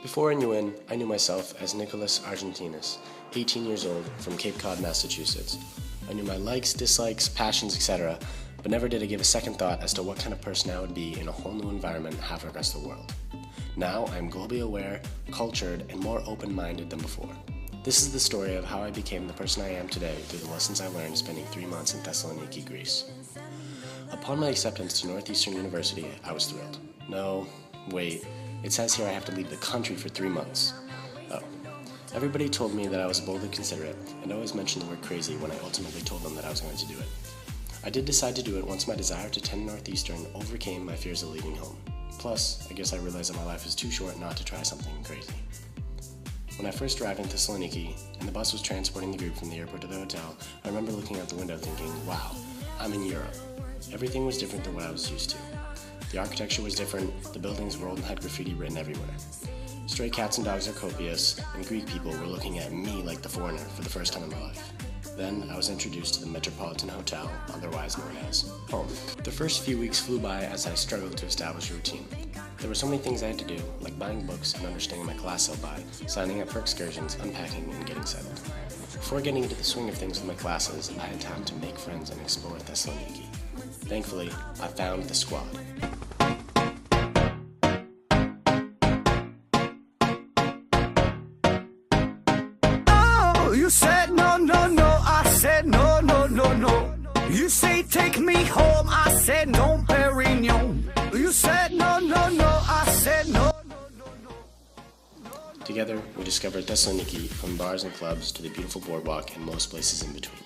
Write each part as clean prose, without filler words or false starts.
Before NUin, I knew myself as Nikolas Argentinis, 18 years old, from Cape Cod, Massachusetts. I knew my likes, dislikes, passions, etc., but never did I give a second thought as to what kind of person I would be in a whole new environment half the rest of the world. Now I am globally aware, cultured, and more open-minded than before. This is the story of how I became the person I am today through the lessons I learned spending 3 months in Thessaloniki, Greece. Upon my acceptance to Northeastern University, I was thrilled. No, wait, it says here I have to leave the country for 3 months. Oh. Everybody told me that I was boldly considerate, and always mentioned the word crazy when I ultimately told them that I was going to do it. I did decide to do it once my desire to attend Northeastern overcame my fears of leaving home. Plus, I guess I realized that my life is too short not to try something crazy. When I first arrived in Thessaloniki, and the bus was transporting the group from the airport to the hotel, I remember looking out the window thinking, wow, I'm in Europe. Everything was different than what I was used to. The architecture was different, the buildings were old and had graffiti written everywhere. Stray cats and dogs are copious, and Greek people were looking at me like the foreigner for the first time in my life. Then I was introduced to the Metropolitan Hotel, otherwise known as home. The first few weeks flew by as I struggled to establish a routine. There were so many things I had to do, like buying books and understanding my class syllabi, signing up for excursions, unpacking, and getting settled. Before getting into the swing of things with my classes, I had time to make friends and explore Thessaloniki. Thankfully, I found the squad. Oh, you said no, no, no, I said no, no, no, no. You say take me home, I said no, Perignon. You said no, no, no, I said no. Together, we discovered Thessaloniki from bars and clubs to the beautiful boardwalk and most places in between.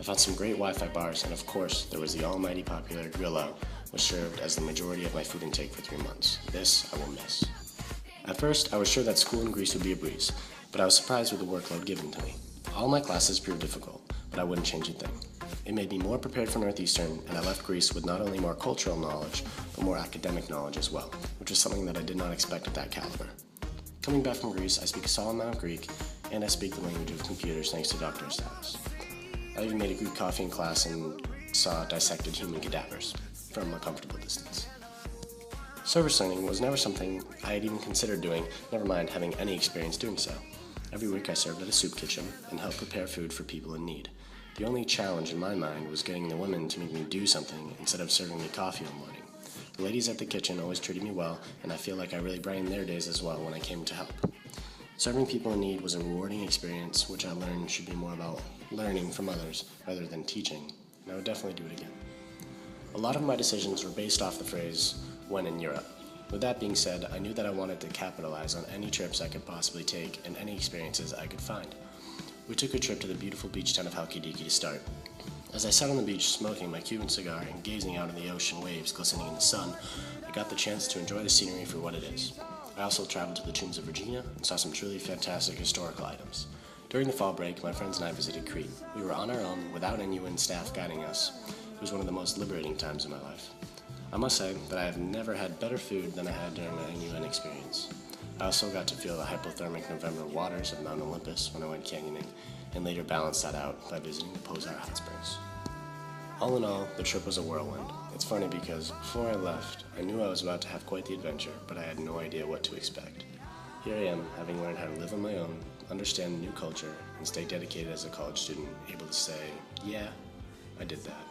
I found some great Wi-Fi bars, and of course, there was the almighty popular Grillo, which served as the majority of my food intake for 3 months. This I will miss. At first, I was sure that school in Greece would be a breeze, but I was surprised with the workload given to me. All my classes proved difficult, but I wouldn't change a thing. It made me more prepared for Northeastern, and I left Greece with not only more cultural knowledge, but more academic knowledge as well, which is something that I did not expect at that caliber. Coming back from Greece, I speak a solid amount of Greek, and I speak the language of computers thanks to doctorate status. I even made a Greek coffee in class and saw dissected human cadavers from a comfortable distance. Service learning was never something I had even considered doing, never mind having any experience doing so. Every week I served at a soup kitchen and helped prepare food for people in need. The only challenge in my mind was getting the women to make me do something instead of serving me coffee in the morning. The ladies at the kitchen always treated me well, and I feel like I really brightened their days as well when I came to help. Serving people in need was a rewarding experience, which I learned should be more about learning from others rather than teaching, and I would definitely do it again. A lot of my decisions were based off the phrase, when in Europe. With that being said, I knew that I wanted to capitalize on any trips I could possibly take and any experiences I could find. We took a trip to the beautiful beach town of Halkidiki to start. As I sat on the beach smoking my Cuban cigar and gazing out at the ocean waves glistening in the sun, I got the chance to enjoy the scenery for what it is. I also traveled to the tombs of Virginia and saw some truly fantastic historical items. During the fall break, my friends and I visited Crete. We were on our own, without NUin staff guiding us. It was one of the most liberating times in my life. I must say that I have never had better food than I had during my NUin experience. I also got to feel the hypothermic November waters of Mount Olympus when I went canyoning, and later balanced that out by visiting the Pozar hot springs. All in all, the trip was a whirlwind. It's funny because before I left, I knew I was about to have quite the adventure, but I had no idea what to expect. Here I am, having learned how to live on my own, understand a new culture, and stay dedicated as a college student, able to say, yeah, I did that.